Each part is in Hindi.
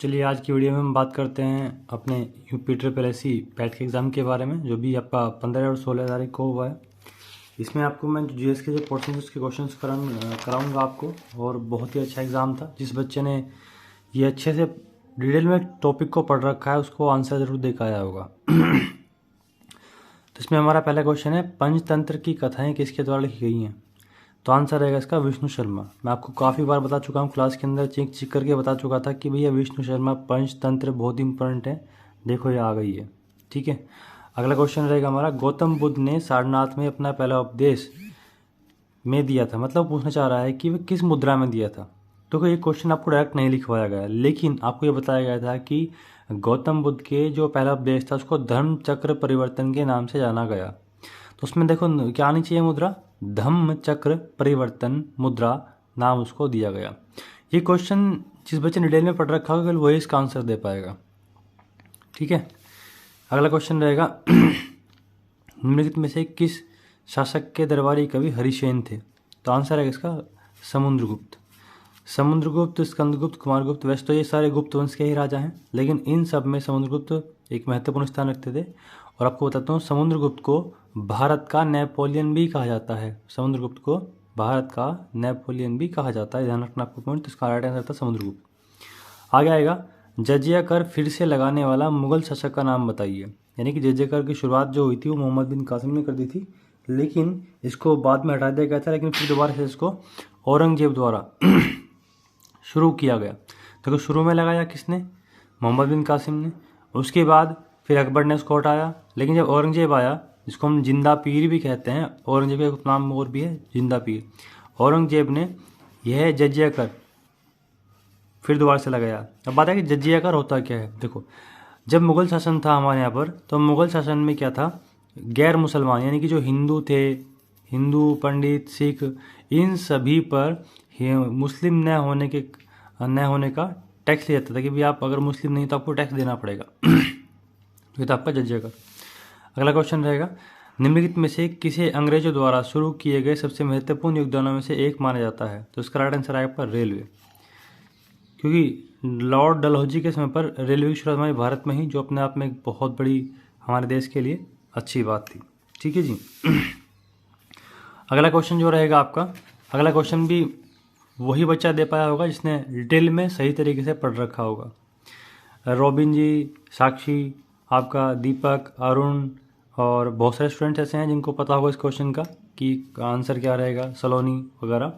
चलिए आज की वीडियो में हम बात करते हैं अपने यूपी ट्रिपल एससी पैट के एग्ज़ाम के बारे में, जो भी आपका 15 और 16 तारीख को हुआ है। इसमें आपको मैं जीएस के जो पोर्शन है उसके क्वेश्चंस कराऊंगा आपको। और बहुत ही अच्छा एग्ज़ाम था। जिस बच्चे ने ये अच्छे से डिटेल में टॉपिक को पढ़ रखा है उसको आंसर ज़रूर दे के आया होगा। तो इसमें हमारा पहला क्वेश्चन है, पंचतंत्र की कथाएँ किसके द्वारा लिखी गई हैं? तो आंसर रहेगा इसका विष्णु शर्मा। मैं आपको काफ़ी बार बता चुका हूँ, क्लास के अंदर चेक करके बता चुका था कि भैया विष्णु शर्मा पंचतंत्र बहुत इंपॉर्टेंट है। देखो ये आ गई है, ठीक है। अगला क्वेश्चन रहेगा हमारा, गौतम बुद्ध ने सारनाथ में अपना पहला उपदेश में दिया था, मतलब पूछना चाह रहा है कि वह किस मुद्रा में दिया था। तो ये क्वेश्चन आपको डायरेक्ट नहीं लिखवाया गया, लेकिन आपको ये बताया गया था कि गौतम बुद्ध के जो पहला उपदेश था उसको धर्म चक्र परिवर्तन के नाम से जाना गया। तो उसमें देखो क्या आनी चाहिए मुद्रा, धम्म चक्र परिवर्तन मुद्रा नाम उसको दिया गया। ये क्वेश्चन जिस बच्चे ने डिटेल में पढ़ रखा होगा वही इसका आंसर दे पाएगा, ठीक है। अगला क्वेश्चन रहेगा, निम्नलिखित में से किस शासक के दरबारी कवि हरिसेन थे? तो आंसर है इसका समुद्रगुप्त। समुद्रगुप्त, स्कंदगुप्त, कुमारगुप्त, वैसे तो ये सारे गुप्त वंश के ही राजा हैं, लेकिन इन सब में समुद्रगुप्त एक महत्वपूर्ण स्थान रखते थे। और आपको बताता हूँ, समुद्रगुप्त को भारत का नेपोलियन भी कहा जाता है। समुद्रगुप्त को भारत का नेपोलियन भी कहा जाता है, ध्यान रखना आपको पॉइंट। तो इसका राइट आंसर था समुद्रगुप्त। आगे आएगा, जजिया कर फिर से लगाने वाला मुगल शासक का नाम बताइए। यानी कि जजिया कर की शुरुआत जो हुई थी वो मोहम्मद बिन कासिम ने कर दी थी, लेकिन इसको बाद में हटा दिया गया था, लेकिन फिर दोबारा से इसको औरंगजेब द्वारा शुरू किया गया। देखो शुरू में लगाया किसने? मोहम्मद बिन कासिम ने। उसके बाद फिर अकबर ने उसको हटाया, लेकिन जब औरंगजेब आया, जिसको हम जिंदा पीर भी कहते हैं, औरंगजेब का नाम और भी है जिंदा पीर, औरंगजेब ने यह जजिया कर फिर दोबारा से लगाया। अब बात है कि जजिया कर होता क्या है। देखो जब मुगल शासन था हमारे यहाँ पर, तो मुगल शासन में क्या था, गैर मुसलमान यानी कि जो हिंदू थे, हिंदू पंडित सिख, इन सभी पर मुस्लिम न होने का टैक्स लिया जाता था कि भाई आप अगर मुस्लिम नहीं तो आपको टैक्स देना पड़ेगा। ये तो आपका जजिया कर। अगला क्वेश्चन रहेगा, निम्नलिखित में से किसे अंग्रेजों द्वारा शुरू किए गए सबसे महत्वपूर्ण योगदानों में से एक माना जाता है? तो इसका राइट आंसर आएगा पर रेलवे, क्योंकि लॉर्ड डलहौजी के समय पर रेलवे की शुरुआत हमारे भारत में ही, जो अपने आप में एक बहुत बड़ी हमारे देश के लिए अच्छी बात थी, ठीक है जी। अगला क्वेश्चन जो रहेगा आपका, अगला क्वेश्चन भी वही बच्चा दे पाया होगा जिसने डिटेल में सही तरीके से पढ़ रखा होगा। रॉबिन जी, साक्षी, आपका दीपक, अरुण और बहुत सारे स्टूडेंट्स ऐसे हैं जिनको पता होगा इस क्वेश्चन का कि आंसर क्या रहेगा, सलोनी वगैरह।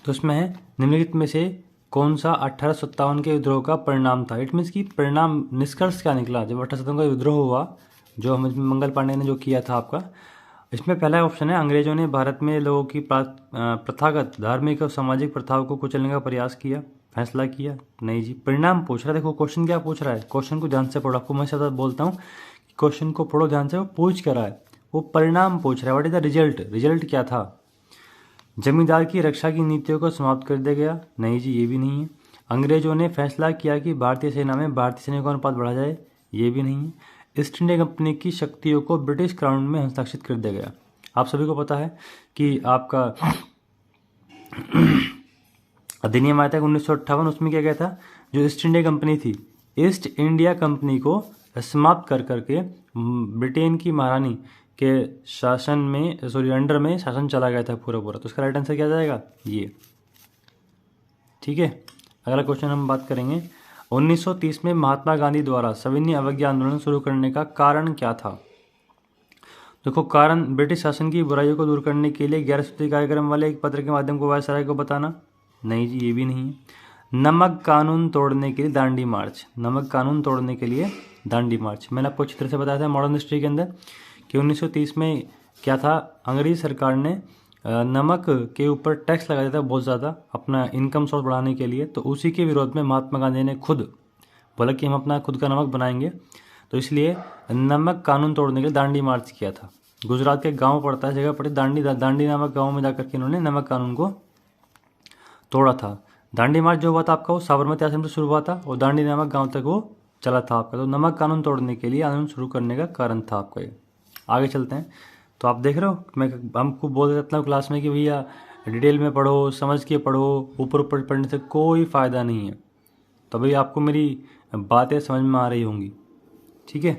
तो इसमें है, निम्नलिखित में से कौन सा 1857 के विद्रोह का परिणाम था? इट मीन्स की परिणाम निष्कर्ष क्या निकला जब 1857 का विद्रोह हुआ, जो मंगल पांडे ने जो किया था आपका। इसमें पहला ऑप्शन है, अंग्रेजों ने भारत में लोगों की प्रथागत धार्मिक और सामाजिक प्रथाओं को कुचलने का प्रयास किया, फैसला किया। नहीं जी, परिणाम पूछ रहा है। देखो क्वेश्चन क्या पूछ रहा है, क्वेश्चन को ध्यान से पढ़ो। आपको मैं सदा बोलता हूँ कि क्वेश्चन को पढ़ो ध्यान से, वो पूछ क्या रहा है, वो परिणाम पूछ रहा है। What is the result, result क्या था? जमींदार की रक्षा की नीतियों को समाप्त कर दिया गया। नहीं जी, ये भी नहीं है। अंग्रेजों ने फैसला किया कि भारतीय सेना में भारतीय सैनिकों का अनुपात बढ़ा जाए। ये भी नहीं है। ईस्ट इंडिया कंपनी की शक्तियों को ब्रिटिश क्राउन में हस्ताक्षरित कर दिया गया। आप सभी को पता है कि आपका अधिनियम आया था 1958, उसमें क्या गया था, जो ईस्ट इंडिया कंपनी थी, ईस्ट इंडिया कंपनी को समाप्त कर करके ब्रिटेन की महारानी के शासन में अंडर में शासन चला गया था पूरा पूरा। तो उसका राइट आंसर क्या जाएगा, ये, ठीक है। अगला क्वेश्चन हम बात करेंगे, 1930 में महात्मा गांधी द्वारा सविनय अवज्ञा आंदोलन शुरू करने का कारण क्या था? देखो कारण, ब्रिटिश शासन की बुराइयों को दूर करने के लिए 11 सूत्री कार्यक्रम वाले एक पत्र के माध्यम को वायसराय को बताना। नहीं जी, ये भी नहीं है। नमक कानून तोड़ने के लिए दांडी मार्च, नमक कानून तोड़ने के लिए दांडी मार्च। मैंने आपको अच्छी तरह से बताया था मॉडर्न हिस्ट्री के अंदर कि 1930 में क्या था, अंग्रेज सरकार ने नमक के ऊपर टैक्स लगा दिया था बहुत ज़्यादा अपना इनकम सोर्स बढ़ाने के लिए। तो उसी के विरोध में महात्मा गांधी ने खुद बोला कि हम अपना खुद का नमक बनाएंगे, तो इसलिए नमक कानून तोड़ने के लिए दांडी मार्च किया था। गुजरात के गांव पड़ता है, जगह पड़ती दांडी नामक गांव में जाकर के इन्होंने नमक कानून को तोड़ा था। दांडी मार्च जो हुआ था आपका, वो साबरमती आश्रम से शुरू हुआ था और दांडी नामक गांव तक वो चला था आपका। तो नमक कानून तोड़ने के लिए आंदोलन शुरू करने का कारण था आपका ये। आगे चलते हैं। तो आप देख रहे हो, मैं हमको बोल देता हूँ क्लास में कि भैया डिटेल में पढ़ो, समझ के पढ़ो, ऊपर ऊपर पढ़ने से कोई फ़ायदा नहीं है। तो भाई आपको मेरी बातें समझ में आ रही होंगी, ठीक है।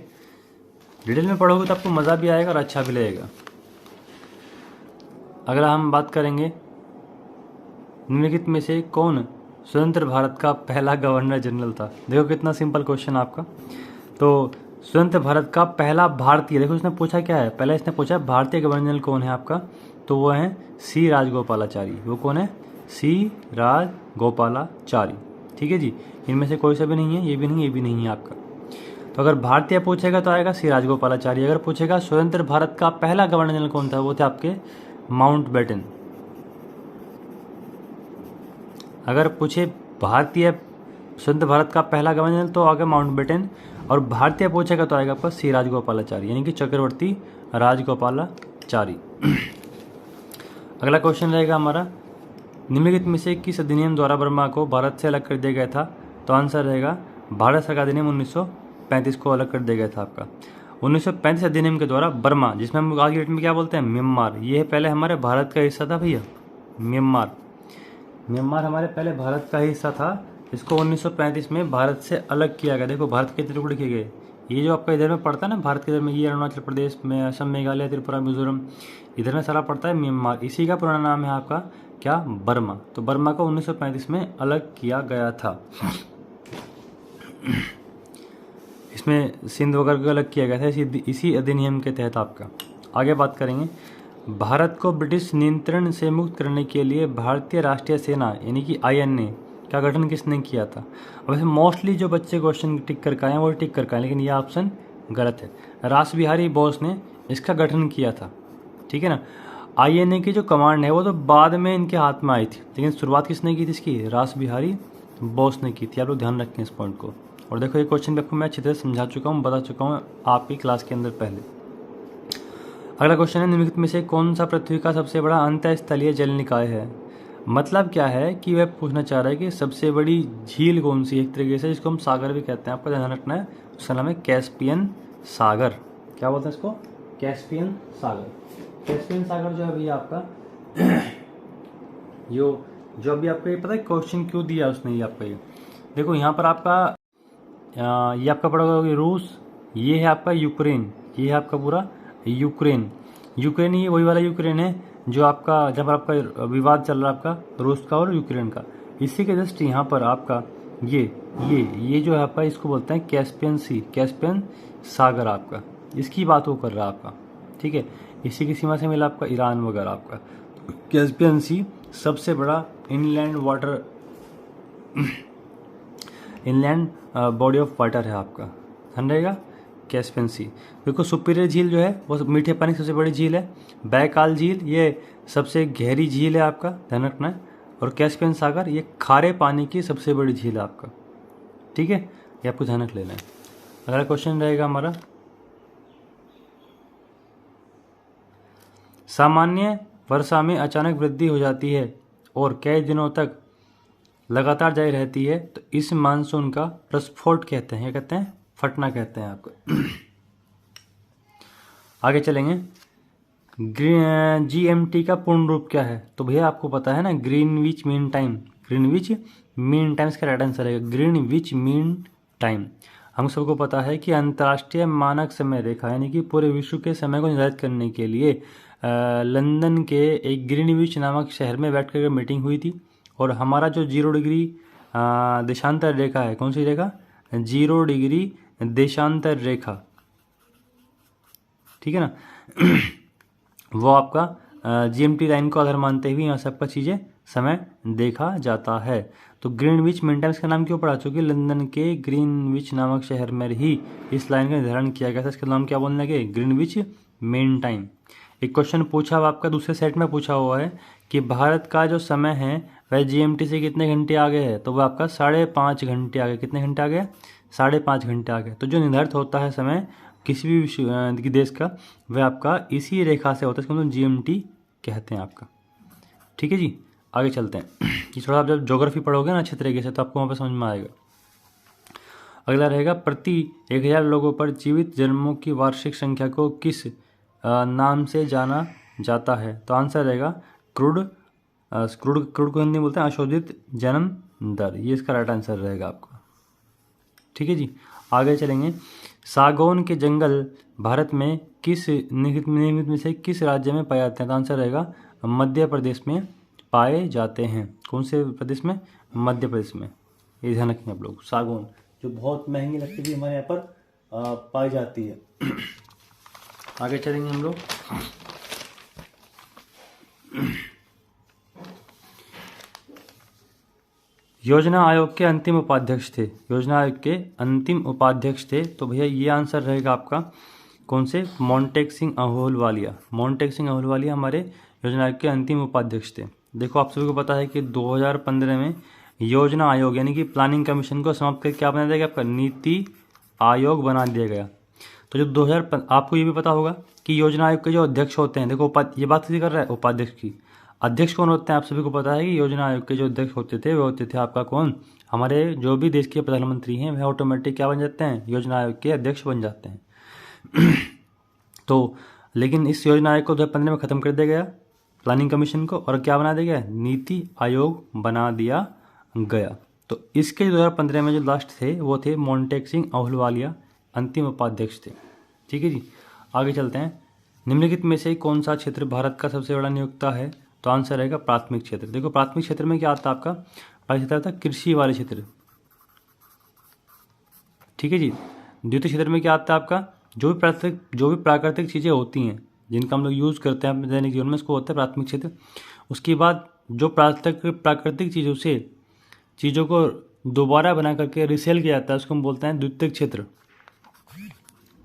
डिटेल में पढ़ोगे तो आपको मज़ा भी आएगा और अच्छा भी लगेगा। अगर हम बात करेंगे निम्नलिखित में से कौन स्वतंत्र भारत का पहला गवर्नर जनरल था। देखो कितना सिंपल क्वेश्चन आपका। तो स्वतंत्र भारत का पहला भारतीय, देखो इसने पूछा क्या है, पहले इसने पूछा भारतीय गवर्नर जनरल कौन है आपका, तो वो है सी राजगोपालाचारी। वो कौन है? सी राजगोपालाचारी, ठीक है जी। इनमें से कोई सा भी नहीं है, ये भी नहीं, ये भी नहीं है आपका। तो अगर भारतीय पूछेगा तो आएगा सी राजगोपालाचारी। अगर पूछेगा स्वतंत्र भारत का पहला गवर्नर जनरल कौन था, वो थे आपके माउंटबेटन। अगर पूछे भारतीय स्वतंत्र भारत का पहला गवर्नर जनरल तो आगे माउंटबेटन, और भारतीय पूछेगा तो आएगा आपका सी राजगोपालाचारी, यानी कि चक्रवर्ती राजगोपालाचारी। अगला क्वेश्चन रहेगा हमारा, निम्नलिखित में से किस अधिनियम द्वारा बर्मा को भारत से अलग कर दिया गया था। तो आंसर रहेगा भारत सरकार अधिनियम 1935 को अलग कर दिया गया था आपका। 1935 अधिनियम के द्वारा बर्मा, जिसमें हम आज की डेट में क्या बोलते हैं, म्यांमार, ये पहले हमारे भारत का हिस्सा था भैया। म्यांमार हमारे पहले भारत का हिस्सा था। इसको 1935 में भारत से अलग किया गया। देखो भारत के टुकड़े किए गए। ये जो आपका इधर में पड़ता है ना, भारत के इधर में, ये अरुणाचल प्रदेश में, असम, मेघालय, त्रिपुरा, मिजोरम, इधर में सारा पड़ता है म्यांमार। इसी का पुराना नाम है आपका क्या, बर्मा। तो बर्मा को 1935 में अलग किया गया था। इसमें सिंध वगैरह को अलग किया गया था इसी अधिनियम के तहत आपका। आगे बात करेंगे, भारत को ब्रिटिश नियंत्रण से मुक्त करने के लिए भारतीय राष्ट्रीय सेना यानी कि INA का गठन किसने किया था। वैसे मोस्टली जो बच्चे क्वेश्चन टिक कर आए हैं वो टिक कर आए, लेकिन यह ऑप्शन गलत है। रास बिहारी बोस ने इसका गठन किया था, ठीक है ना। INA की जो कमांड है वो तो बाद में इनके हाथ में आई थी, लेकिन शुरुआत किसने की थी इसकी, रास बिहारी बोस ने की थी। आप लोग ध्यान रखें इस पॉइंट को। और देखो ये क्वेश्चन भी आपको मैं अच्छी तरह समझा चुका हूँ, बता चुका हूँ आपकी क्लास के अंदर पहले। अगला क्वेश्चन है, निम्नलिखित में से कौन सा पृथ्वी का सबसे बड़ा अंतःस्थलीय जल निकाय है। मतलब क्या है कि वह पूछना चाह रहा है कि सबसे बड़ी झील कौन सी है, एक तरीके से जिसको हम सागर भी कहते हैं, आपको ध्यान रखना है। उसका नाम है कैस्पियन सागर। क्या बोलते हैं इसको, कैस्पियन सागर। कैस्पियन सागर जो है भैया आपका जो अभी आपको ये पता है क्वेश्चन क्यों दिया उसने, ये आपका ये देखो यहाँ पर आपका ये आपका पड़ा होगा रूस, ये है आपका यूक्रेन, ये है आपका पूरा यूक्रेन। यूक्रेन ये वही वाला यूक्रेन है जो आपका जब आपका विवाद चल रहा है आपका रूस का और यूक्रेन का। इसी के जस्ट यहाँ पर आपका ये जो है आपका, इसको बोलते हैं कैस्पियन सी, कैस्पियन सागर आपका, इसकी बात वो कर रहा है आपका, ठीक है। इसी की सीमा से मिला आपका ईरान वगैरह आपका। कैस्पियन सी सबसे बड़ा इनलैंड बॉडी ऑफ वाटर है आपका, ध्यान रहेगा कैस्पियन सी। देखो सुपीरियर झील जो है वो मीठे पानी की सबसे बड़ी झील है। बैकाल झील ये सबसे गहरी झील है आपका, ध्यान रखना है। और कैस्पियन सागर ये खारे पानी की सबसे बड़ी झील है आपका, ठीक है, ये आपको ध्यान रख लेना है। अगला क्वेश्चन रहेगा हमारा, सामान्य वर्षा में अचानक वृद्धि हो जाती है और कई दिनों तक लगातार जारी रहती है, तो इस मानसून का प्रस्फोट कहते हैं। क्या कहते हैं, फटना कहते हैं आपको। आगे चलेंगे, GMT का पूर्ण रूप क्या है। तो भैया आपको पता है ना, Greenwich mean time. Greenwich mean time इसका राइट आंसर है, ग्रीनविच मीन टाइम। हम सबको पता है कि अंतर्राष्ट्रीय मानक समय रेखा यानी कि पूरे विश्व के समय को निर्धारित करने के लिए लंदन के एक ग्रीनविच नामक शहर में बैठ कर मीटिंग हुई थी। और हमारा जो 0 डिग्री देशांतर रेखा है, कौन सी रेखा, 0 डिग्री देशांतर रेखा, ठीक है ना वो आपका GMT लाइन को आधार मानते हुए यहाँ से आपका चीज़ें समय देखा जाता है। तो ग्रीनविच मीन टाइम, इसका नाम क्यों पड़ा, चूँकि लंदन के ग्रीनविच नामक शहर में ही इस लाइन का निर्धारण किया गया था। इसका नाम क्या बोलने लगे, ग्रीनविच मीन टाइम। एक क्वेश्चन पूछा हुआ आपका दूसरे सेट में पूछा हुआ है कि भारत का जो समय है वह GMT से कितने घंटे आगे है, तो वह आपका 5.5 घंटे आगे। कितने घंटे आगे, 5.5 घंटे आगे। तो जो निर्धारित होता है समय किसी भी विश्व देश का, वह आपका इसी रेखा से होता है, इसको हम GMT कहते हैं आपका, ठीक है जी। आगे चलते हैं कि थोड़ा आप जब ज्योग्राफी पढ़ोगे ना अच्छे तरीके से तो आपको वहाँ पर समझ में आएगा। अगला रहेगा, प्रति 1000 लोगों पर जीवित जन्मों की वार्षिक संख्या को किस नाम से जाना जाता है। तो आंसर रहेगा क्रूड क्रूड को हिंदी में बोलते हैं अशोधित जन्म दर। ये इसका राइट आंसर रहेगा आपका। ठीक है जी, आगे चलेंगे। सागौन के जंगल भारत में किस निम्नलिखित में से किस राज्य में पाए जाते हैं? तो आंसर रहेगा मध्य प्रदेश में पाए जाते हैं। कौन से प्रदेश में? मध्य प्रदेश में। ये ध्यान रखेंगे आप लोग। सागौन जो बहुत महंगी लकड़ी भी हमारे यहाँ पर पाई जाती है। आगे चलेंगे हम लोग। योजना आयोग के अंतिम उपाध्यक्ष थे। योजना आयोग के अंतिम उपाध्यक्ष थे तो भैया ये आंसर रहेगा आपका कौन से? मोंटेक सिंह अहलूवालिया। मोंटेक सिंह अहलूवालिया हमारे योजना आयोग के अंतिम उपाध्यक्ष थे। देखो आप सभी को पता है कि 2015 में योजना आयोग यानी कि प्लानिंग कमीशन को समाप्त करके क्या बना दिया गया? आपका नीति आयोग बना दिया गया। तो जो 2000 आपको ये भी पता होगा कि योजना आयोग के जो अध्यक्ष होते हैं, देखो ये बात किसी कर रहा है उपाध्यक्ष की। अध्यक्ष कौन होते हैं? आप सभी को पता है कि योजना आयोग के जो अध्यक्ष होते थे वो होते थे आपका कौन? हमारे जो भी देश के प्रधानमंत्री हैं वह ऑटोमेटिक क्या बन जाते हैं? योजना आयोग के अध्यक्ष बन जाते हैं। तो लेकिन इस योजना आयोग को 2015 में ख़त्म कर दिया गया प्लानिंग कमीशन को, और क्या बना दिया गया? नीति आयोग बना दिया गया। तो इसके 2015 में जो लास्ट थे वो थे मोंटेक सिंह अहलूवालिया, अंतिम उपाध्यक्ष थे। ठीक है जी, आगे चलते हैं। निम्नलिखित में से कौन सा क्षेत्र भारत का सबसे बड़ा नियोक्ता है? तो आंसर रहेगा प्राथमिक क्षेत्र। देखो प्राथमिक क्षेत्र में क्या आता है आपका? पहला क्षेत्र आता है कृषि वाले क्षेत्र। ठीक है जी। द्वितीय क्षेत्र में क्या आता है आपका? जो भी प्राकृतिक चीज़ें होती हैं जिनका हम लोग यूज़ करते हैं अपने दैनिक जीवन में, इसको होता है प्राथमिक क्षेत्र। उसके बाद जो प्राकृतिक चीज़ों से चीज़ों को दोबारा बना करके रिसेल किया जाता है उसको हम बोलते हैं द्वितीयक क्षेत्र।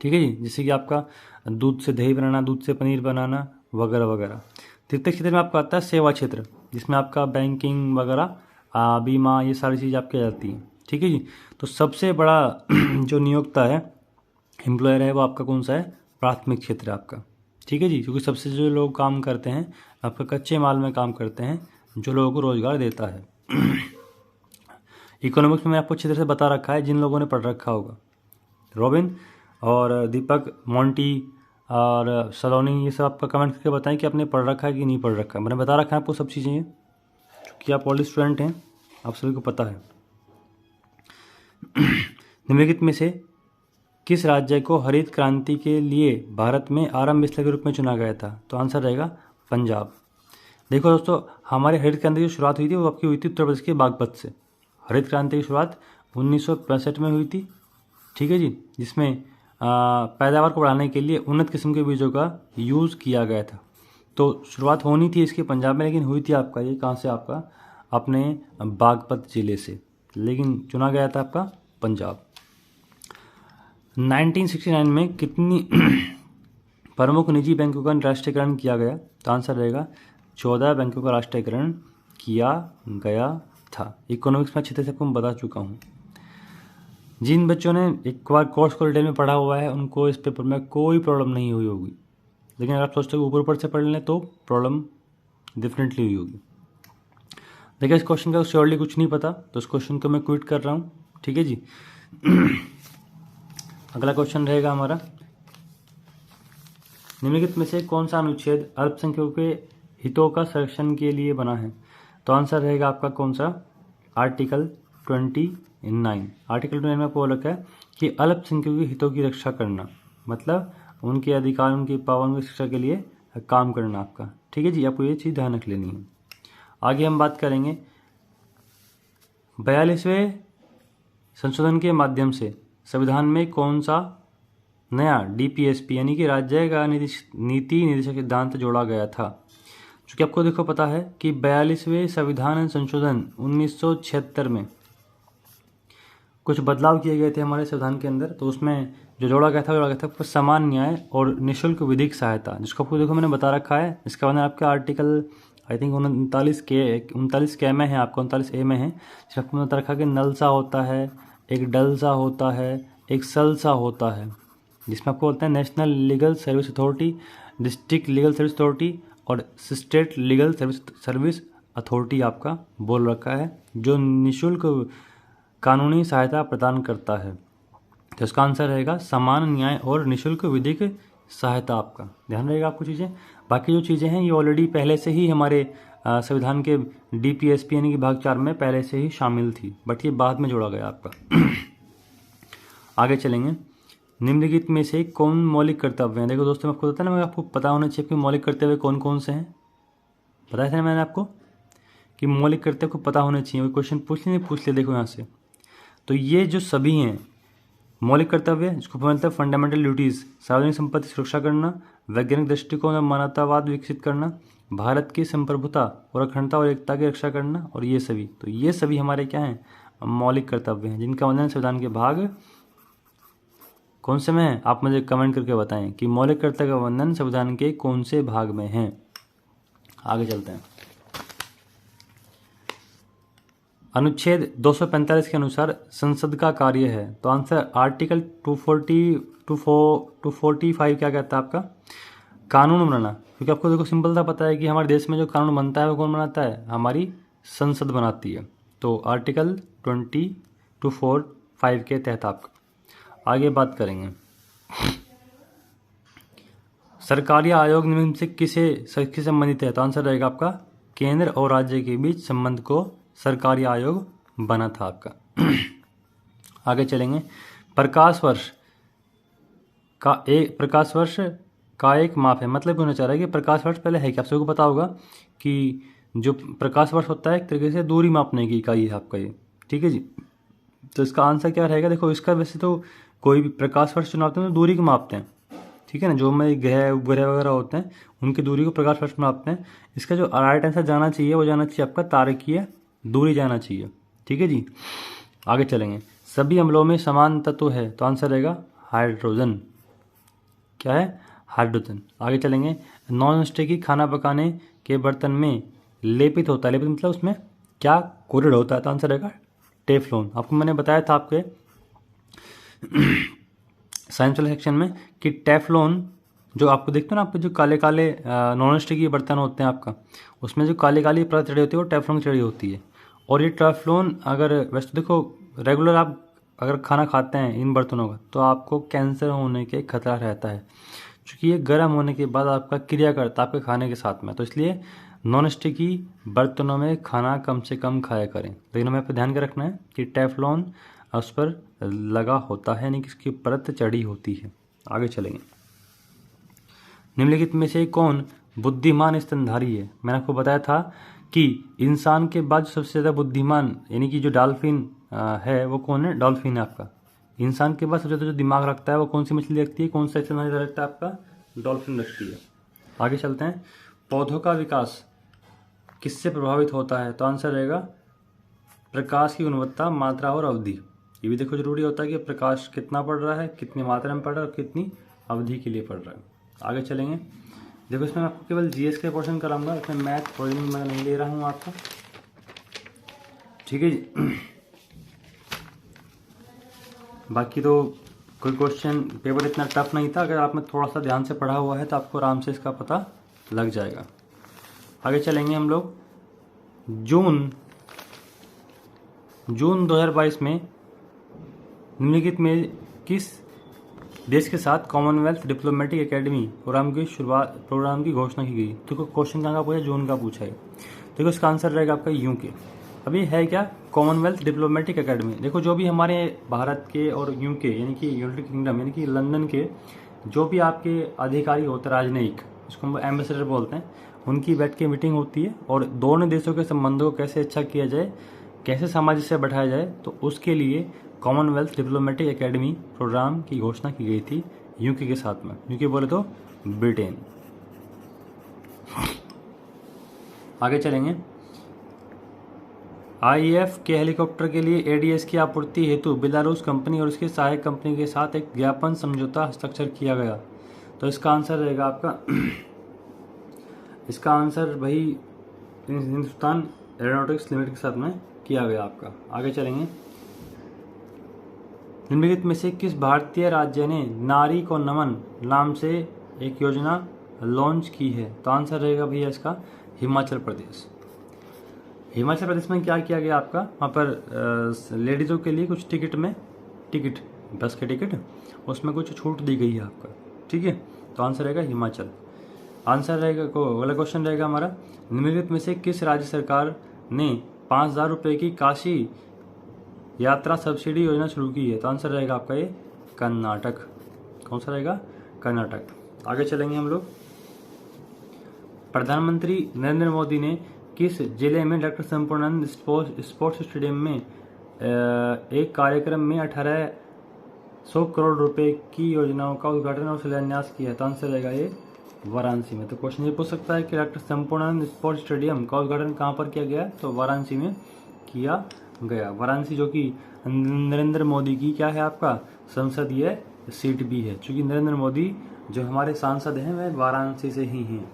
ठीक है जी, जैसे कि आपका दूध से दही बनाना, दूध से पनीर बनाना वगैरह वगैरह। तृतीय क्षेत्र में आपका आता है सेवा क्षेत्र, जिसमें आपका बैंकिंग वगैरह, बीमा, ये सारी चीज़ आपकी आ जाती हैं। ठीक है जी। तो सबसे बड़ा जो नियोक्ता है, एम्प्लॉयर है, वो आपका कौन सा है? प्राथमिक क्षेत्र है आपका। ठीक है जी, क्योंकि सबसे जो लोग काम करते हैं आपका कच्चे माल में काम करते हैं, जो लोगों को रोजगार देता है। इकोनॉमिक्स में मैं आपको अच्छी तरह से बता रखा है, जिन लोगों ने पढ़ रखा होगा। रॉबिन और दीपक, मोंटी और सलोनी, ये सब आपका कमेंट करके बताएं कि आपने पढ़ रखा है कि नहीं पढ़ रखा है। मैंने बता रखा है आपको सब चीज़ें, क्योंकि आप ऑलरेडी स्टूडेंट हैं, आप सभी को पता है। निम्नलिखित में से किस राज्य को हरित क्रांति के लिए भारत में आरंभ स्थल के रूप में चुना गया था? तो आंसर रहेगा पंजाब। देखो दोस्तों, हमारे हरित क्रांति की शुरुआत हुई थी वो आपकी हुई थी उत्तर प्रदेश के बागपत से। हरित क्रांति की शुरुआत 1965 में हुई थी। ठीक है जी, जिसमें पैदावार को बढ़ाने के लिए उन्नत किस्म के बीजों का यूज़ किया गया था। तो शुरुआत होनी थी इसकी पंजाब में, लेकिन हुई थी आपका ये कहाँ से? आपका अपने बागपत ज़िले से, लेकिन चुना गया था आपका पंजाब। 1969 में कितनी प्रमुख निजी बैंकों का राष्ट्रीयकरण किया गया? तो आंसर रहेगा 14 बैंकों का राष्ट्रीयकरण किया गया था। इकोनॉमिक्स में अच्छी तरह से आपको बता चुका हूँ। जिन बच्चों ने एक बार कोर्स को डिटेल में पढ़ा हुआ है उनको इस पेपर में कोई प्रॉब्लम नहीं हुई होगी, लेकिन अगर आप सोचते हो ऊपर से पढ़ लें तो प्रॉब्लम डेफिनेटली हुई होगी। देखिए, इस क्वेश्चन का श्योरली कुछ नहीं पता तो इस क्वेश्चन को मैं क्विट कर रहा हूँ। ठीक है जी। अगला क्वेश्चन रहेगा हमारा, निम्नलिखित में से कौन सा अनुच्छेद अल्पसंख्यकों के हितों का संरक्षण के लिए बना है? तो आंसर रहेगा आपका कौन सा? आर्टिकल 29। आर्टिकल 29 में आपको रखा है कि अल्पसंख्यकों के हितों की रक्षा करना, मतलब उनके अधिकार, उनकी पावर, उनकी शिक्षा के लिए काम करना आपका। ठीक है जी, आपको ये चीज़ ध्यान रख लेनी है। आगे हम बात करेंगे 42वें संशोधन के माध्यम से संविधान में कौन सा नया डीपीएसपी यानी कि राज्य का नीति निर्देशक सिद्धांत जोड़ा गया था? चूँकि आपको देखो पता है कि 42वें संविधान संशोधन 1976 में कुछ बदलाव किए गए थे हमारे संविधान के अंदर। तो उसमें जो जोड़ा गया था समान न्याय और निःशुल्क विधिक सहायता, जिसको आपको देखो मैंने बता रखा है। इसका मतलब आपका आर्टिकल आई थिंक 39 के में है, आपको 39A में है, जिसमें आपको बता रखा है कि नल सा होता है, एक डल सा होता है, एक सल सा होता है, जिसमें आपको बोलते हैं national legal service authority, district legal service authority और स्टेट लीगल सर्विस अथॉरिटी आपका बोल रखा है, जो निःशुल्क कानूनी सहायता प्रदान करता है। तो इसका आंसर रहेगा समान न्याय और निःशुल्क विधिक सहायता। आपका ध्यान रहेगा आपको चीज़ें। बाकी जो चीज़ें हैं ये ऑलरेडी पहले से ही हमारे संविधान के DPSP यानी कि भाग 4 में पहले से ही शामिल थी, बट ये बाद में जोड़ा गया आपका। आगे चलेंगे। निम्नलिखित में से कौन मौलिक कर्तव्य हैं? देखो दोस्तों, आपको पता है ना, आपको पता होना चाहिए कि मौलिक कर्तव्य कौन कौन से हैं। बताया था ना मैंने आपको कि मौलिक कर्तव्य को पता होने चाहिए। क्वेश्चन पूछ ले देखो यहाँ से। तो ये जो सभी हैं मौलिक कर्तव्य, जिसको बोलते हैं फंडामेंटल ड्यूटीज़: सार्वजनिक संपत्ति सुरक्षा करना, वैज्ञानिक दृष्टिकोण और मानवतावाद विकसित करना, भारत की संप्रभुता और अखंडता और एकता की रक्षा करना, और ये सभी। तो ये सभी हमारे क्या हैं? मौलिक कर्तव्य हैं, जिनका वर्णन संविधान के भाग कौन से में है? आप मुझे कमेंट करके बताएं कि मौलिक कर्तव्य का वर्णन संविधान के कौन से भाग में है। आगे चलते हैं। अनुच्छेद 245 के अनुसार संसद का कार्य है, तो आंसर आर्टिकल 245 क्या कहता है आपका? कानून बनाना। क्योंकि आपको देखो सिंपल सा पता है कि हमारे देश में जो कानून बनता है वो कौन बनाता है? हमारी संसद बनाती है। तो आर्टिकल 245 के तहत आपका आगे बात करेंगे। सरकारी आयोग निम्न से किसे संबंधित है? तो आंसर रहेगा आपका केंद्र और राज्य के बीच संबंध को सरकारी आयोग बना था आपका। आगे चलेंगे। प्रकाश वर्ष का एक माप है, मतलब होना चाह रहा है कि प्रकाश वर्ष पहले है क्या? आप सबको पता होगा कि जो प्रकाश वर्ष होता है एक तरीके से दूरी मापने की इकाई है आपका ये, ठीक है जी। तो इसका आंसर क्या रहेगा? देखो इसका वैसे तो कोई भी प्रकाश वर्ष चुनाते हैं तो दूरी को मापते हैं, ठीक है ना। जो हमारे ग्रह उपग्रह वगैरह होते हैं उनकी दूरी को प्रकाश वर्ष मापते हैं। इसका जो राइट आंसर जाना चाहिए वो जाना चाहिए आपका तारकीय दूरी जाना चाहिए, ठीक है जी। आगे चलेंगे। सभी अम्लों में समान तत्व है, तो आंसर रहेगा हाइड्रोजन। क्या है? हाइड्रोजन। आगे चलेंगे। नॉन स्टिकी खाना पकाने के बर्तन में लेपित होता है, लेपित मतलब उसमें क्या कोटेड होता है? तो आंसर रहेगा टेफ्लॉन। आपको मैंने बताया था आपके साइंस वाले सेक्शन में कि टेफ्लॉन जो आपको देखते हो ना, आपके जो काले काले नॉन स्टिकी बर्तन होते हैं आपका, उसमें जो काली काली परत चढ़ी होती है वो टेफ्लॉन चढ़ी होती है। और ये टेफ्लॉन अगर वैसे तो देखो रेगुलर आप अगर खाना खाते हैं इन बर्तनों का तो आपको कैंसर होने के खतरा रहता है, क्योंकि ये गर्म होने के बाद आपका क्रिया करता है आपके खाने के साथ में। तो इसलिए नॉन स्टिकी बर्तनों में खाना कम से कम खाया करें। लेकिन हमें ध्यान के रखना है कि टेफ्लॉन उस पर लगा होता है, यानी कि इसकी परत चढ़ी होती है। आगे चलेंगे। निम्नलिखित में से कौन बुद्धिमान स्तनधारी है? मैंने आपको बताया था कि इंसान के बाद सबसे ज़्यादा बुद्धिमान यानी कि जो डॉल्फिन है वो कौन है? डॉल्फिन है आपका। इंसान के बाद सबसे ज़्यादा जो दिमाग रखता है वो कौन सी मछली रखती है? कौन सा स्तनधारी रखता है आपका? डॉल्फिन रखती है। आगे चलते हैं। पौधों का विकास किससे प्रभावित होता है? तो आंसर रहेगा प्रकाश की गुणवत्ता, मात्रा और अवधि। ये भी देखो जरूरी होता है कि प्रकाश कितना पड़ रहा है, कितनी मात्रा में पड़ रहा है और कितनी अवधि के लिए पड़ रहा है। आगे चलेंगे। देखो इसमें आपको केवल जीएस के क्वेश्चन कराऊंगा, इसमें मैथ थोड़ी मैं नहीं ले रहा हूँ आपका, ठीक है जी। बाकी तो कोई क्वेश्चन पेपर इतना टफ नहीं था, अगर आपने थोड़ा सा ध्यान से पढ़ा हुआ है तो आपको आराम से इसका पता लग जाएगा। आगे चलेंगे हम लोग। जून 2022 में निम्नलिखित में किस देश के साथ कॉमनवेल्थ डिप्लोमेटिक एकेडमी प्रोग्राम की घोषणा की गई? तो क्वेश्चन कहाँ का पूछा? जून का पूछा है। देखो इसका आंसर रहेगा आपका यूके। अभी है क्या? Commonwealth diplomatic academy. देखो जो भी हमारे भारत के और यूके यानी कि यूनाइटेड किंगडम यानी कि लंदन के जो भी आपके अधिकारी होते हैं राजनयिक, जिसको हम एम्बेसडर बोलते हैं, उनकी बैठ के मीटिंग होती है और दोनों देशों के संबंधों को कैसे अच्छा किया जाए, कैसे सामंजस्य से बैठाया जाए, तो उसके लिए कॉमनवेल्थ डिप्लोमेटिक एकेडमी प्रोग्राम की घोषणा की गई थी यूके के साथ में। यूके बोले तो ब्रिटेन। आगे चलेंगे। आईएफ के हेलीकॉप्टर के लिए एडीएस की आपूर्ति हेतु बेलारूस कंपनी और उसकी सहायक कंपनी के साथ एक ज्ञापन समझौता हस्ताक्षर किया गया। तो इसका आंसर रहेगा आपका इसका आंसर भाई हिंदुस्तान एरोनॉटिक्स लिमिटेड के साथ में किया गया आपका। आगे चलेंगे। निम्नलिखित में से किस भारतीय राज्य ने नारी को नमन नाम से एक योजना लॉन्च की है? तो आंसर रहेगा भैया इसका हिमाचल प्रदेश। हिमाचल प्रदेश में क्या किया गया आपका? वहाँ पर लेडीज़ों के लिए कुछ टिकट बस के टिकट उसमें कुछ छूट दी गई है आपका, ठीक है। तो आंसर रहेगा हिमाचल। आंसर रहेगा को अगला क्वेश्चन रहेगा हमारा, निम्नलिखित में से किस राज्य सरकार ने 5,000 रुपये की काशी यात्रा सब्सिडी योजना शुरू की है? तो आंसर रहेगा आपका ये कर्नाटक। कौन सा रहेगा? कर्नाटक। आगे चलेंगे हम लोग। प्रधानमंत्री नरेंद्र मोदी ने किस जिले में डॉक्टर संपूर्णानंद स्पोर्ट्स स्टेडियम में एक कार्यक्रम में 1800 करोड़ रुपए की योजनाओं का उद्घाटन और शिलान्यास किया? तो आंसर रहेगा ये वाराणसी में। तो क्वेश्चन ये पूछ सकता है कि डॉक्टर संपूर्णानंद स्पोर्ट्स स्टेडियम का उद्घाटन कहाँ पर किया गया? तो वाराणसी में किया गया। वाराणसी जो कि नरेंद्र मोदी की क्या है आपका संसदीय सीट भी है, क्योंकि नरेंद्र मोदी जो हमारे सांसद हैं वह वाराणसी से ही हैं।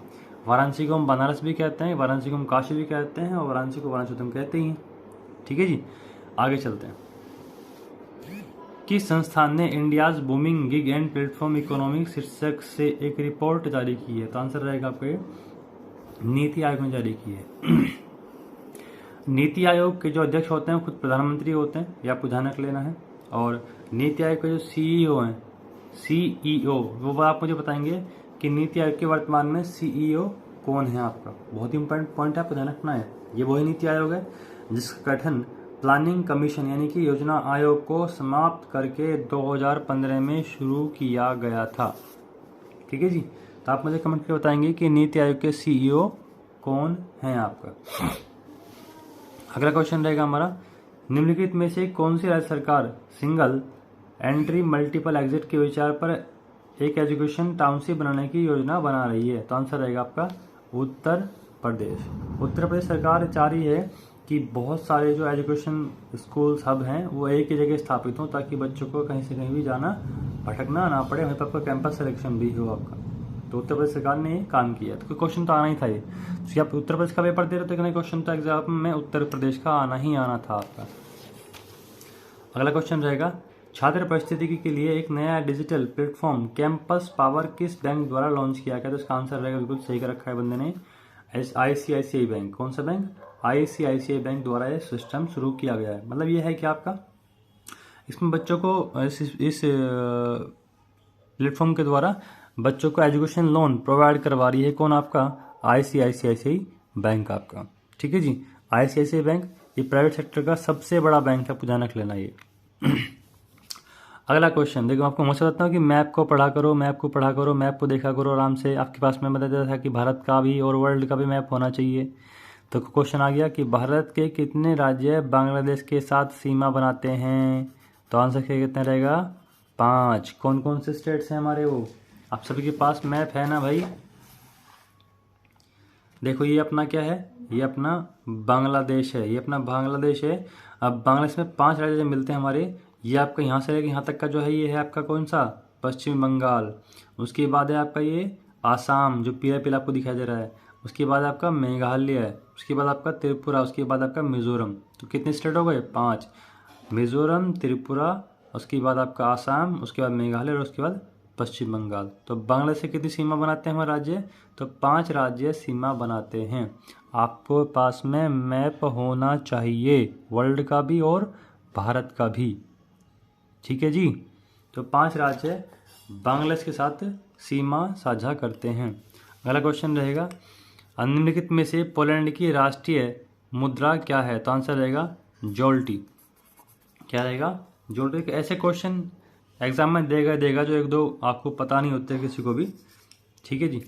वाराणसी को हम बनारस भी कहते हैं, वाराणसी को हम काशी भी कहते हैं और वाराणसी को वाराणसी हम कहते ही हैं। ठीक है जी, आगे चलते हैं। किस संस्थान ने India's booming gig and platform economic शीर्षक से एक रिपोर्ट जारी की है? तो आंसर रहेगा आपका नीति आयोग ने जारी की है। नीति आयोग के जो अध्यक्ष होते हैं खुद प्रधानमंत्री होते हैं, ये आपको ध्यान रख लेना है। और नीति आयोग के जो सीईओ हैं, सीईओ वो आप मुझे बताएंगे कि नीति आयोग के वर्तमान में सीईओ कौन है आपका। बहुत ही इंपॉर्टेंट पॉइंट आपको ध्यान रखना है। ये वही नीति आयोग है जिसका गठन प्लानिंग कमीशन यानी कि योजना आयोग को समाप्त करके 2015 में शुरू किया गया था। ठीक है जी, तो आप मुझे कमेंट करके बताएंगे कि नीति आयोग के सीईओ कौन है आपका। अगला क्वेश्चन रहेगा हमारा, निम्नलिखित में से कौन सी राज्य सरकार सिंगल एंट्री मल्टीपल एग्जिट के विचार पर एक एजुकेशन टाउनशिप बनाने की योजना बना रही है? तो आंसर रहेगा आपका उत्तर प्रदेश। उत्तर प्रदेश सरकार चाह रही है कि बहुत सारे जो एजुकेशन स्कूल्स हब हैं वो एक ही जगह स्थापित हों ताकि बच्चों को कहीं से कहीं भी जाना भटकना ना पड़े, वहीं पर आपका कैंपस सिलेक्शन भी हो आपका। तो उत्तर प्रदेश सरकार ने ये काम किया। तो क्वेश्चन तो आना ही था ये, तो आप उत्तर प्रदेश का पेपर दे रहे थे कि नहीं, क्वेश्चन तो एग्जाम में उत्तर प्रदेश का आना ही आना था आपका। अगला क्वेश्चन रहेगा, छात्र परिस्थितिकी के लिए एक नया डिजिटल प्लेटफॉर्म कैंपस पावर किस बैंक द्वारा लॉन्च किया गया? तो इसका आंसर रहेगा, बिल्कुल सही कर रखा है बंदे ने, आईसीआईसीआई बैंक। कौन सा बैंक? आईसीआईसीआई बैंक द्वारा ये सिस्टम शुरू किया गया है। मतलब ये है कि आपका इसमें बच्चों को इस प्लेटफॉर्म के द्वारा बच्चों को एजुकेशन लोन प्रोवाइड करवा रही है। कौन? आपका आईसीआईसीआई बैंक आपका। ठीक है जी, आईसीआईसीआई बैंक ये प्राइवेट सेक्टर का सबसे बड़ा बैंक है, आपको ध्यान रख लेना ये। अगला क्वेश्चन देखो, आपको मैं बताता हूँ कि मैप को पढ़ा करो, मैप को पढ़ा करो, मैप को देखा करो आराम से। आपके पास मैं बताया था कि भारत का भी और वर्ल्ड का भी मैप होना चाहिए। तो क्वेश्चन आ गया कि भारत के कितने राज्य बांग्लादेश के साथ सीमा बनाते हैं? तो आंसर कितना रहेगा? 5। कौन कौन से स्टेट्स हैं हमारे वो? आप सभी के पास मैप है ना भाई? देखो ये अपना क्या है, ये अपना बांग्लादेश है, ये अपना बांग्लादेश है। अब बांग्लादेश में 5 राज्य मिलते हैं हमारे। ये आपका यहाँ से लेकर यहाँ तक का जो है ये है आपका कौन सा? पश्चिम बंगाल। उसके बाद है आपका ये आसाम जो पीला पीला आपको दिखाई दे रहा है। उसके बाद आपका मेघालय है, उसके बाद आपका त्रिपुरा, उसके बाद आपका मिजोरम। तो कितने स्टेट हो गए? 5। मिजोरम, त्रिपुरा, उसके बाद आपका आसाम, उसके बाद मेघालय और उसके बाद पश्चिम बंगाल। तो बांग्लादेश से कितनी सीमा बनाते हैं हमारे राज्य? तो 5 राज्य सीमा बनाते हैं। आपको पास में मैप होना चाहिए, वर्ल्ड का भी और भारत का भी। ठीक है जी, तो 5 राज्य बांग्लादेश के साथ सीमा साझा करते हैं। अगला क्वेश्चन रहेगा, निम्नलिखित में से पोलैंड की राष्ट्रीय मुद्रा क्या है? तो आंसर रहेगा जोल्टी। क्या रहेगा? जोल्टी। ऐसे क्वेश्चन एग्जाम में देगा जो 1-2 आपको पता नहीं होते किसी को भी। ठीक है जी,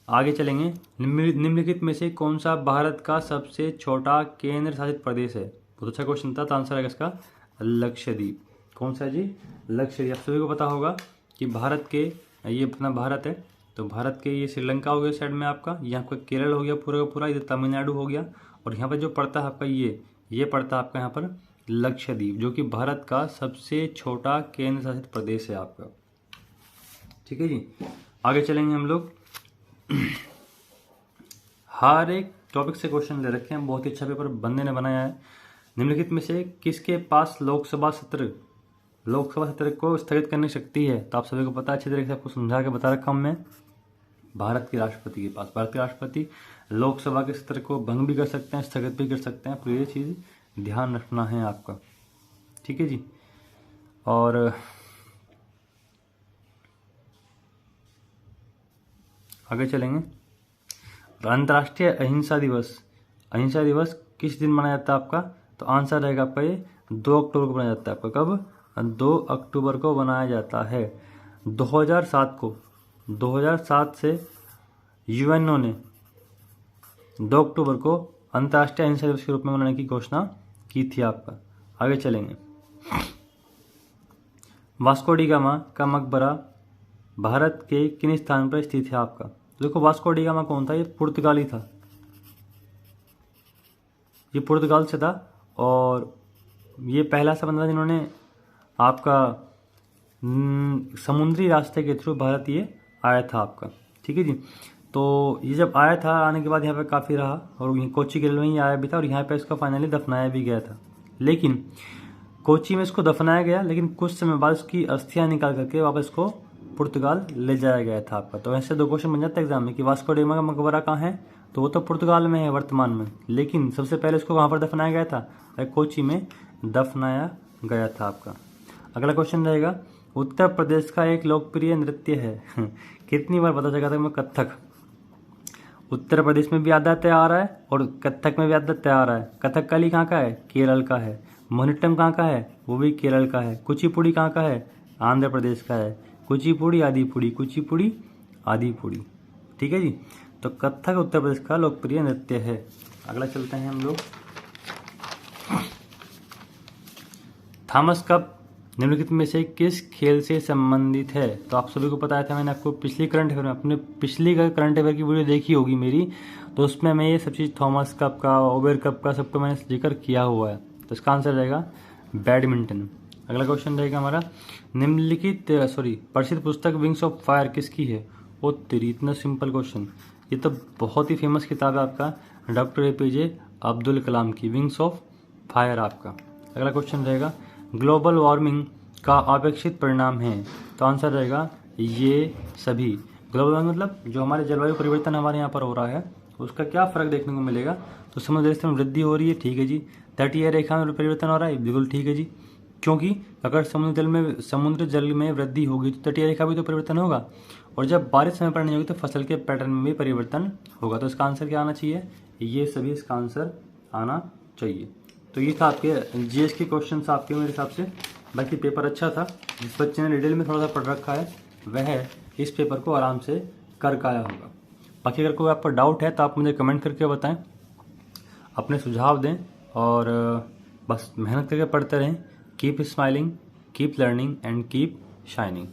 आगे चलेंगे। निम्नलिखित में से कौन सा भारत का सबसे छोटा केंद्र शासित प्रदेश है? बहुत अच्छा क्वेश्चन था। तो आंसर है इसका लक्षद्वीप। कौन सा जी? लक्षद्वीप। आप सभी को पता होगा कि भारत के ये अपना भारत है, तो भारत के ये श्रीलंका हो गया साइड में आपका, यहाँ पर केरल हो गया पूरा का पूरा, इधर तमिलनाडु हो गया, और यहाँ पर जो पड़ता है आपका ये पड़ता है आपका यहाँ पर लक्षद्वीप, जो कि भारत का सबसे छोटा केंद्र शासित प्रदेश है आपका। ठीक है जी, आगे चलेंगे हम लोग। हर एक टॉपिक से क्वेश्चन ले रखे हैं, बहुत ही अच्छा पेपर बंदे ने बनाया है। निम्नलिखित में से किसके पास लोकसभा सत्र को स्थगित करने की शक्ति है? तो आप सभी को पता है, अच्छी तरीके से आपको समझा के बता रखा हूं मैं। भारत के राष्ट्रपति के पास, भारत के राष्ट्रपति लोकसभा के सत्र को भंग भी कर सकते हैं, स्थगित भी कर सकते हैं। तो ये चीज ध्यान रखना है आपका। ठीक है जी, और आगे चलेंगे। अंतर्राष्ट्रीय अहिंसा दिवस किस दिन मनाया जाता है आपका? तो आंसर रहेगा आपका ये 2 अक्टूबर को मनाया जाता है। आपका कब? 2 अक्टूबर को मनाया जाता है। 2007 से यूएनओ ने 2 अक्टूबर को अंतर्राष्ट्रीय अहिंसा दिवस के रूप में मनाने की घोषणा की थी आपका। आगे चलेंगे। वास्को डी गामा का मकबरा भारत के किन स्थान पर स्थित है आपका? देखो वास्को डी गामा कौन था? ये पुर्तगाली था, ये पुर्तगाल से था और ये पहला ऐसा बंदा जिन्होंने आपका समुद्री रास्ते के थ्रू भारत ये आया था आपका। ठीक है जी। तो ये जब आया था, आने के बाद यहाँ पे काफ़ी रहा और यहीं कोच्चि केरल में ही आया भी था और यहाँ पे इसको फाइनली दफनाया भी गया था। लेकिन कोच्चि में इसको दफनाया गया, लेकिन कुछ समय बाद उसकी अस्थियाँ निकाल करके वापस को पुर्तगाल ले जाया गया था आपका। तो ऐसे 2 क्वेश्चन बन जाते हैं एग्जाम में कि वास्को डी गामा का मकबरा कहाँ है, तो वो तो पुर्तगाल में है वर्तमान में, लेकिन सबसे पहले इसको कहाँ पर दफनाया गया था? कोच्चि में दफनाया गया था आपका। अगला क्वेश्चन रहेगा, उत्तर प्रदेश का एक लोकप्रिय नृत्य है कितनी बार पता चला था मैं? कथक। उत्तर प्रदेश में भी आदत आ रहा है और कथक में भी आदत आ रहा है। कथकली कहाँ का है? केरल का है। मोहिनीअट्टम कहाँ का है? वो भी केरल का है। कुचिपुड़ी कहाँ का है? आंध्र प्रदेश का है। कुचिपुड़ी आदिपुड़ी। ठीक है जी। तो कथक उत्तर प्रदेश का लोकप्रिय नृत्य है। अगला चलते हैं हम लोग। थॉमस कप निम्नलिखित में से किस खेल से संबंधित है? तो आप सभी को पता है था, मैंने आपको पिछली करंट अफेयर की वीडियो देखी होगी मेरी, तो उसमें मैं ये सब चीज़ थॉमस कप का, ओबेर कप का सबको मैंने जिक्र किया हुआ है। तो इसका आंसर रहेगा बैडमिंटन। अगला क्वेश्चन रहेगा हमारा, प्रसिद्ध पुस्तक विंग्स ऑफ फायर किसकी है? ओ तेरी, इतना सिंपल क्वेश्चन। ये तो बहुत ही फेमस किताब है आपका डॉक्टर APJ अब्दुल कलाम की, विंग्स ऑफ फायर आपका। अगला क्वेश्चन रहेगा, ग्लोबल वार्मिंग का अपेक्षित परिणाम है? तो आंसर रहेगा ये सभी। ग्लोबल वार्मिंग मतलब जो हमारे जलवायु परिवर्तन हमारे यहाँ पर हो रहा है उसका क्या फ़र्क देखने को मिलेगा? तो समुद्र स्तर में वृद्धि हो रही है, ठीक है जी। तटीय रेखा में परिवर्तन हो रहा है, बिल्कुल ठीक है जी। क्योंकि अगर समुद्र जल में वृद्धि होगी तो तटीय रेखा भी तो परिवर्तन होगा, और जब बारिश समय पर नहीं होगी तो फसल के पैटर्न में भी परिवर्तन होगा। तो इसका आंसर क्या आना चाहिए? ये सभी इसका आंसर आना चाहिए। तो ये था आपके GS के क्वेश्चन आपके मेरे हिसाब से। बाकी पेपर अच्छा था, जिस बच्चे ने डिटेल में थोड़ा सा पढ़ रखा है वह इस पेपर को आराम से कर पाया होगा। बाकी अगर कोई आपको डाउट है तो आप मुझे कमेंट करके बताएं, अपने सुझाव दें और बस मेहनत करके पढ़ते रहें। Keep smiling, keep learning and keep shining.